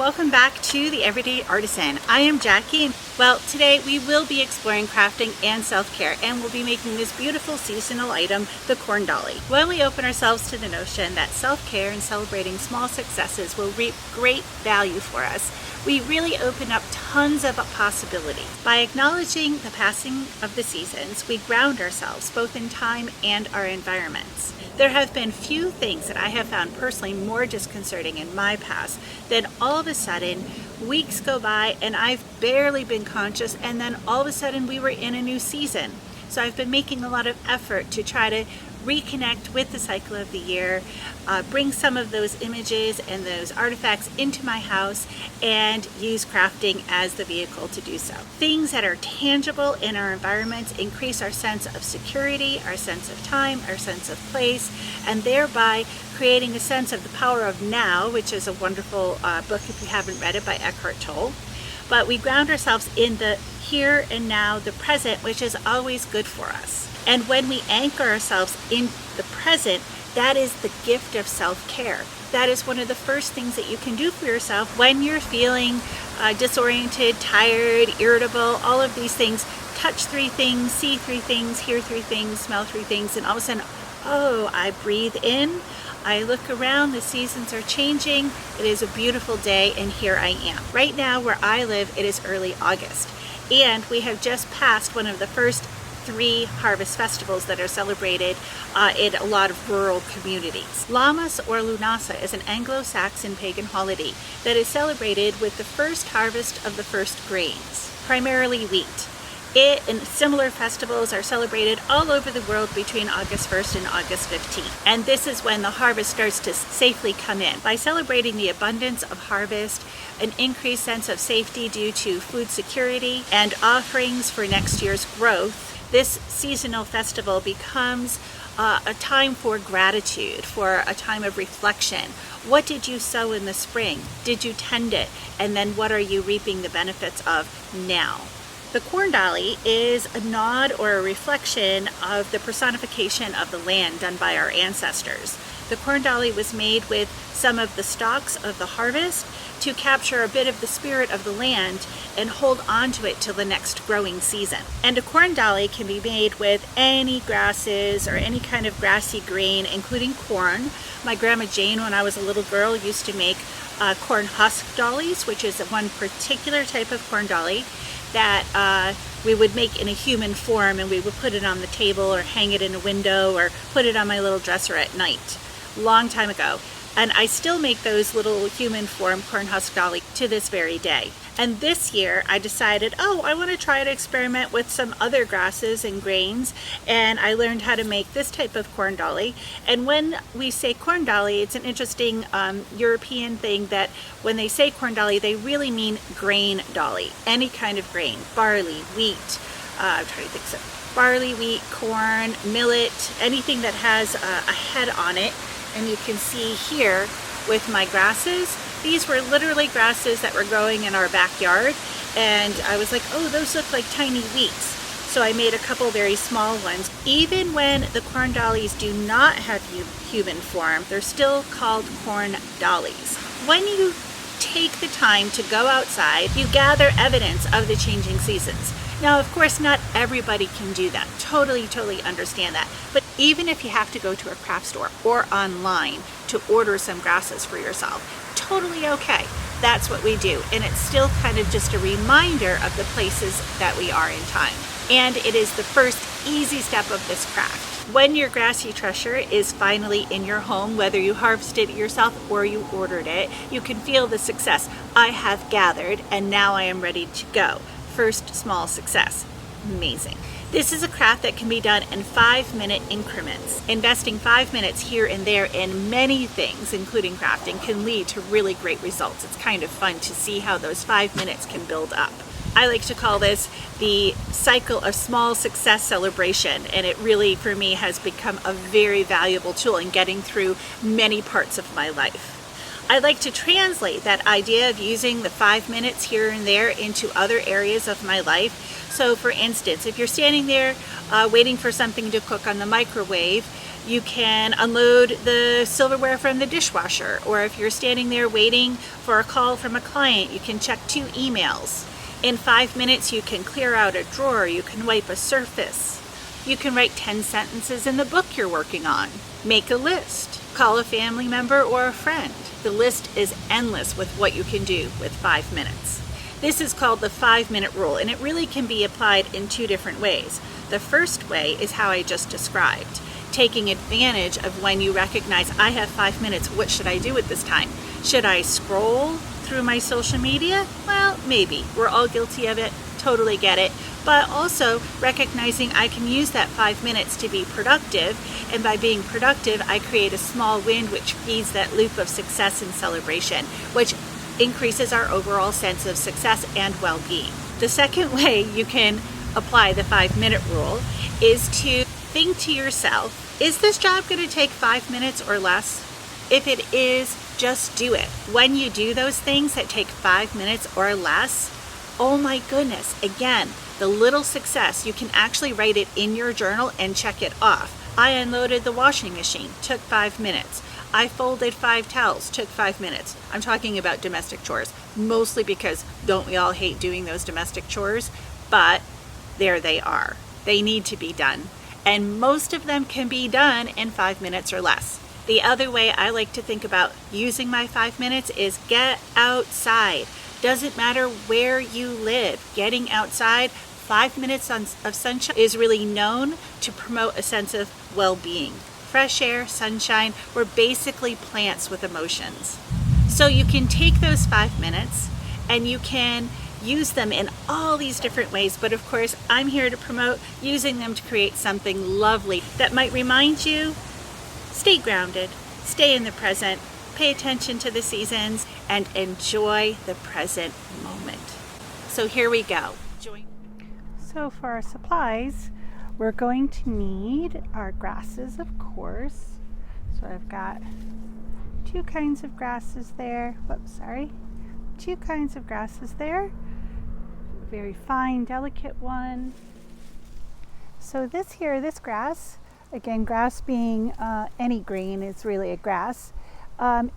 Welcome back to The Everyday Artisan. I am Jackie. Well, today we will be exploring crafting and self-care, and we'll be making this beautiful seasonal item, the corn dolly. When we open ourselves to the notion that self-care and celebrating small successes will reap great value for us, we really open up tons of possibility. By acknowledging the passing of the seasons, we ground ourselves both in time and our environments. There have been few things that I have found personally more disconcerting in my past than all of a sudden weeks go by and I've barely been conscious, and then all of a sudden we were in a new season. So I've been making a lot of effort to try to reconnect with the cycle of the year, bring some of those images and those artifacts into my house, and use crafting as the vehicle to do so. Things that are tangible in our environments increase our sense of security, our sense of time, our sense of place, and thereby creating a sense of the power of now, which is a wonderful book if you haven't read it, by Ekhart Tolle. But we ground ourselves in the here and now, the present, which is always good for us. And when we anchor ourselves in the present, that is the gift of self-care. That is one of the first things that you can do for yourself when you're feeling disoriented, tired, irritable, all of these things. Touch three things, see three things, hear three things, smell three things, and all of a sudden, oh, I breathe in, I look around, the seasons are changing, it is a beautiful day, and here I am. Right now where I live, it is early August, and we have just passed one of the first 3 harvest festivals that are celebrated in a lot of rural communities. Lammas or Lughnasadh is an Anglo-Saxon pagan holiday that is celebrated with the first harvest of the first grains, primarily wheat. It and similar festivals are celebrated all over the world between August 1st and August 15th. And this is when the harvest starts to safely come in. By celebrating the abundance of harvest, an increased sense of safety due to food security, and offerings for next year's growth, this seasonal festival becomes a time for gratitude, for a time of reflection. What did you sow in the spring? Did you tend it? And then what are you reaping the benefits of now? The corn dolly is a nod or a reflection of the personification of the land done by our ancestors. The corn dolly was made with some of the stalks of the harvest to capture a bit of the spirit of the land and hold on to it till the next growing season. And a corn dolly can be made with any grasses or any kind of grassy grain, including corn. My grandma Jane, when I was a little girl, used to make corn husk dollies, which is one particular type of corn dolly that we would make in a human form, and we would put it on the table or hang it in a window or put it on my little dresser at night. Long time ago. And I still make those little human form corn husk dolly to this very day. And this year I decided, I want to try to experiment with some other grasses and grains, and I learned how to make this type of corn dolly. And when we say corn dolly, it's an interesting European thing that when they say corn dolly, they really mean grain dolly, any kind of grain, barley, wheat, I'm trying to think so. Barley, wheat, corn, millet, anything that has a head on it. And you can see here with my grasses, these were literally grasses that were growing in our backyard, and I was like, those look like tiny wheats. So I made a couple very small ones. Even when the corn dollies do not have human form, they're still called corn dollies. When you take the time to go outside, you gather evidence of the changing seasons. Now, of course, not everybody can do that. Totally understand that. But even if you have to go to a craft store or online to order some grasses for yourself, totally okay. That's what we do. And it's still kind of just a reminder of the places that we are in time. And it is the first easy step of this craft. When your grassy treasure is finally in your home, whether you harvested it yourself or you ordered it, you can feel the success. I have gathered, and now I am ready to go. First small success. Amazing. This is a craft that can be done in 5-minute increments. Investing 5 minutes here and there in many things, including crafting, can lead to really great results. It's kind of fun to see how those 5 minutes can build up. I like to call this the cycle of small success celebration, and it really, for me, has become a very valuable tool in getting through many parts of my life. I like to translate that idea of using the 5 minutes here and there into other areas of my life. So for instance, if you're standing there waiting for something to cook on the microwave, you can unload the silverware from the dishwasher. Or if you're standing there waiting for a call from a client, you can check 2 emails. In 5 minutes, you can clear out a drawer, you can wipe a surface. You can write 10 sentences in the book you're working on. Make a list. Call a family member or a friend. The list is endless with what you can do with 5 minutes. This is called the 5-minute rule, and it really can be applied in 2 different ways. The first way is how I just described, taking advantage of when you recognize I have 5 minutes, what should I do at this time? Should I scroll through my social media? Well, maybe. We're all guilty of it, totally get it. But also recognizing I can use that 5 minutes to be productive, and by being productive, I create a small win which feeds that loop of success and celebration, which increases our overall sense of success and well-being. The second way you can apply the 5-minute rule is to think to yourself, is this job going to take 5 minutes or less? If it is, just do it. When you do those things that take 5 minutes or less, oh my goodness, again, the little success, you can actually write it in your journal and check it off. I unloaded the washing machine, took 5 minutes. I folded 5 towels, took 5 minutes. I'm talking about domestic chores, mostly because don't we all hate doing those domestic chores? But there they are. They need to be done. And most of them can be done in 5 minutes or less. The other way I like to think about using my 5 minutes is get outside. Doesn't matter where you live, getting outside, 5 minutes of sunshine is really known to promote a sense of well-being. Fresh air, sunshine, we're basically plants with emotions. So you can take those 5 minutes and you can use them in all these different ways, but of course I'm here to promote using them to create something lovely that might remind you, stay grounded, stay in the present, pay attention to the seasons, and enjoy the present moment. So here we go. So for our supplies, we're going to need our grasses, of course. So I've got 2 kinds of grasses there. Whoops, sorry. 2 kinds of grasses there. Very fine, delicate one. So this grass, again, grass being any green, it's really a grass,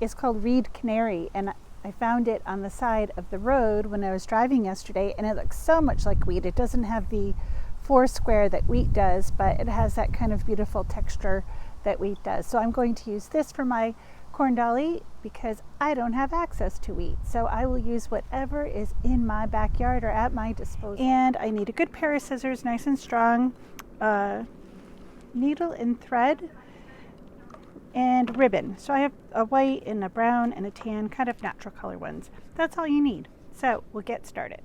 is called reed canary, and I found it on the side of the road when I was driving yesterday, and it looks so much like wheat. It doesn't have the 4 square that wheat does, but it has that kind of beautiful texture that wheat does. So I'm going to use this for my corn dolly because I don't have access to wheat. So I will use whatever is in my backyard or at my disposal. And I need a good pair of scissors, nice and strong, needle and thread, and ribbon. So I have a white and a brown and a tan, kind of natural color ones. That's all you need. So we'll get started.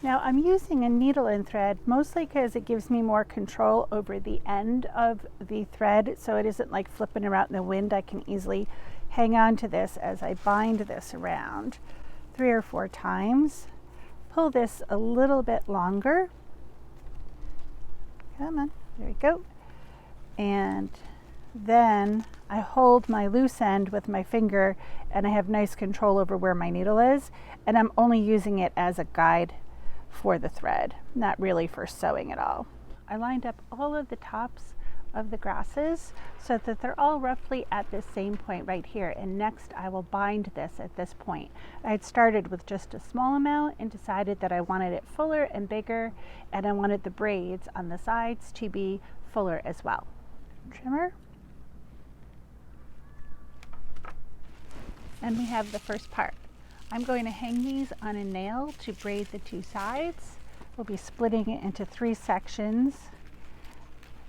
Now I'm using a needle and thread mostly because it gives me more control over the end of the thread, so it isn't like flipping around in the wind. I can easily hang on to this as I bind this around 3 or 4 times. Pull this a little bit longer. Come on, there we go. And then I hold my loose end with my finger and I have nice control over where my needle is, and I'm only using it as a guide for the thread, not really for sewing at all. I lined up all of the tops of the grasses so that they're all roughly at the same point right here, and next I will bind this at this point. I had started with just a small amount and decided that I wanted it fuller and bigger, and I wanted the braids on the sides to be fuller as well. Trimmer, and we have the first part. I'm going to hang these on a nail to braid the 2 sides. We'll be splitting it into 3 sections,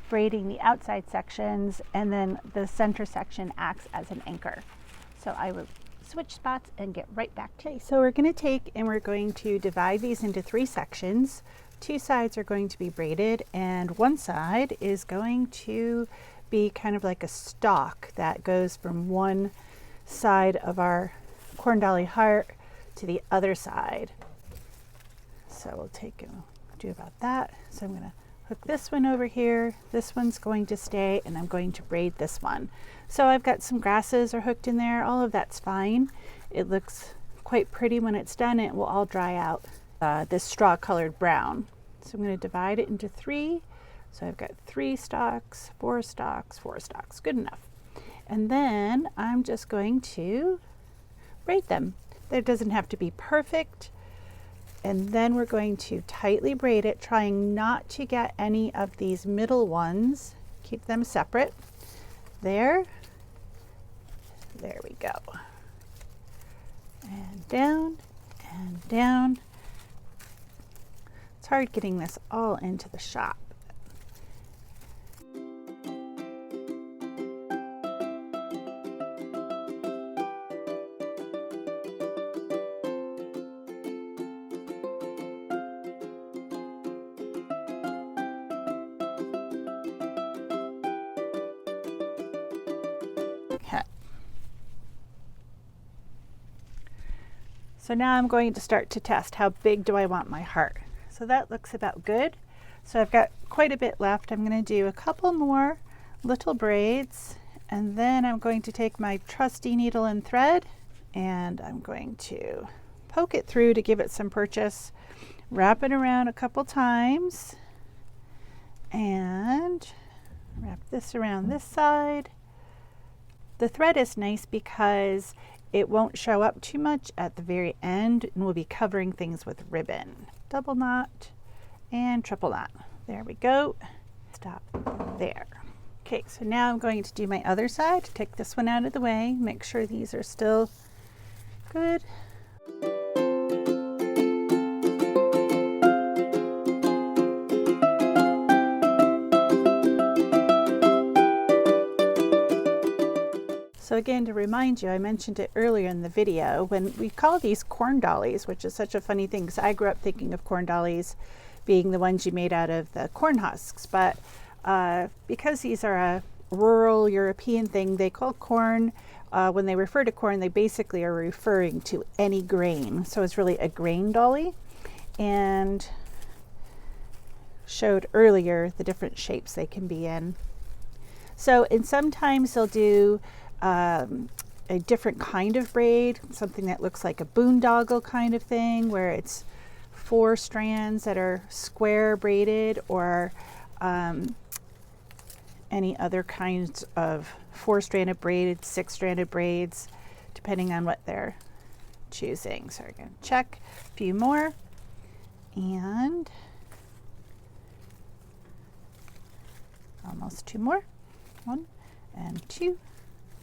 braiding the outside sections, and then the center section acts as an anchor. So I will switch spots and get right back to you. So we're going to take and we're going to divide these into 3 sections. 2 sides are going to be braided, and 1 side is going to be kind of like a stalk that goes from one side of our corn dolly heart to the other side. So we'll do about that. So I'm going to hook this one over here. This one's going to stay, and I'm going to braid this one. So I've got some grasses are hooked in there. All of that's fine. It looks quite pretty when it's done. It will all dry out this straw colored brown. So I'm going to divide it into 3. So I've got 3 stalks, 4 stalks, 4 stalks. Good enough. And then I'm just going to braid them. It doesn't have to be perfect. And then we're going to tightly braid it, trying not to get any of these middle ones. Keep them separate. There we go. And down and down. It's hard getting this all into the shop. Okay. So now I'm going to start to test how big do I want my heart. So that looks about good. So I've got quite a bit left. I'm going to do a couple more little braids, and then I'm going to take my trusty needle and thread, and I'm going to poke it through to give it some purchase, wrap it around a couple times, and wrap this around this side. The thread is nice because it won't show up too much at the very end, and we'll be covering things with ribbon. Double knot and triple knot. There we go. Stop there. Okay, so now I'm going to do my other side. Take this one out of the way. Make sure these are still good. So again, to remind you, I mentioned it earlier in the video, when we call these corn dollies, which is such a funny thing, because I grew up thinking of corn dollies being the ones you made out of the corn husks, but because these are a rural European thing, they call corn, when they refer to corn, they basically are referring to any grain. So it's really a grain dolly, and showed earlier the different shapes they can be in. So, and sometimes they'll do a different kind of braid, something that looks like a boondoggle kind of thing, where it's 4 strands that are square braided, or any other kinds of 4-stranded braided, 6-stranded braids, depending on what they're choosing. So we're going to check a few more, and almost 2 more. 1 and 2.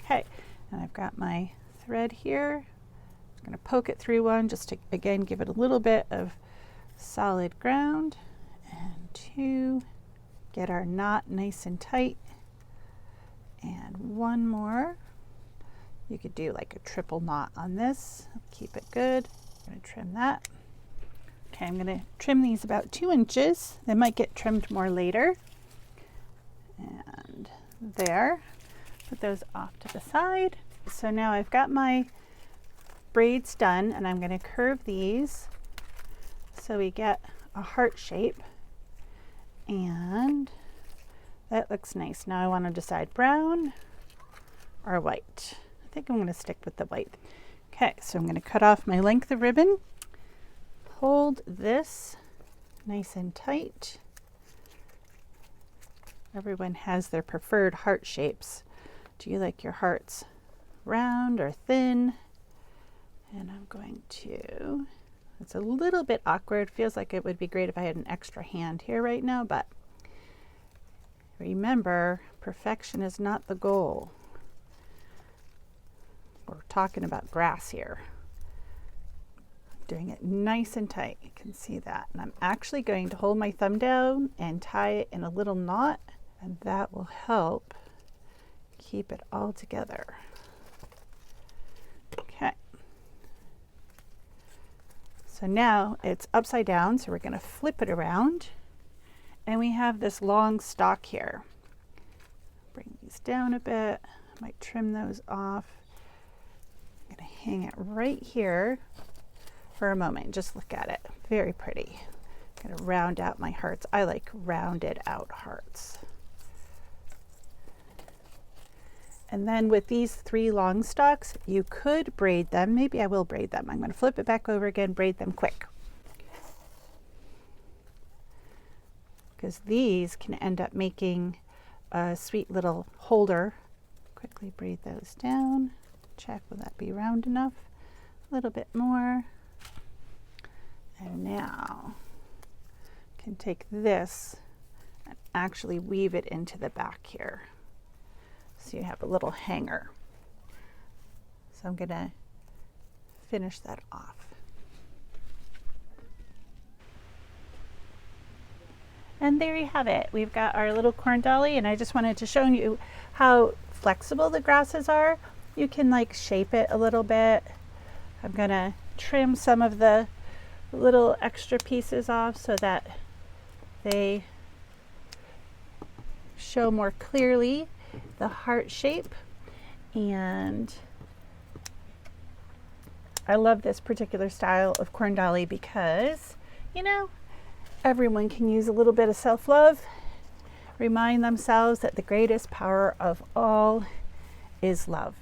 Okay, and I've got my thread here. I'm going to poke it through one just to, again, give it a little bit of solid ground. And 2, get our knot nice and tight. And 1 more. You could do like a triple knot on this. Keep it good. I'm going to trim that. Okay, I'm going to trim these about 2 inches. They might get trimmed more later. And there. Put those off to the side. So now I've got my braids done, and I'm going to curve these so we get a heart shape, and that looks nice. Now I want to decide brown or white. I think I'm going to stick with the white. Okay, so I'm going to cut off my length of ribbon, hold this nice and tight. Everyone has their preferred heart shapes. Do you like your hearts round or thin? And I'm going to, it's a little bit awkward. Feels like it would be great if I had an extra hand here right now, but remember, perfection is not the goal. We're talking about grass here. Doing it nice and tight. You can see that. And I'm actually going to hold my thumb down and tie it in a little knot, and that will help keep it all together. Okay. So now it's upside down, so we're going to flip it around, and we have this long stalk here. Bring these down a bit. Might trim those off. I'm going to hang it right here for a moment. Just look at it. Very pretty. I'm gonna round out my hearts. I like rounded out hearts. And then with these 3 long stalks, you could braid them. Maybe I will braid them. I'm going to flip it back over again, braid them quick. Because these can end up making a sweet little holder. Quickly braid those down. Check, will that be round enough? A little bit more. And now I can take this and actually weave it into the back here. So you have a little hanger. So I'm going to finish that off. And there you have it. We've got our little corn dolly, and I just wanted to show you how flexible the grasses are. You can like shape it a little bit. I'm going to trim some of the little extra pieces off so that they show more clearly the heart shape. And I love this particular style of corn dolly because, you know, everyone can use a little bit of self-love. Remind themselves that the greatest power of all is love.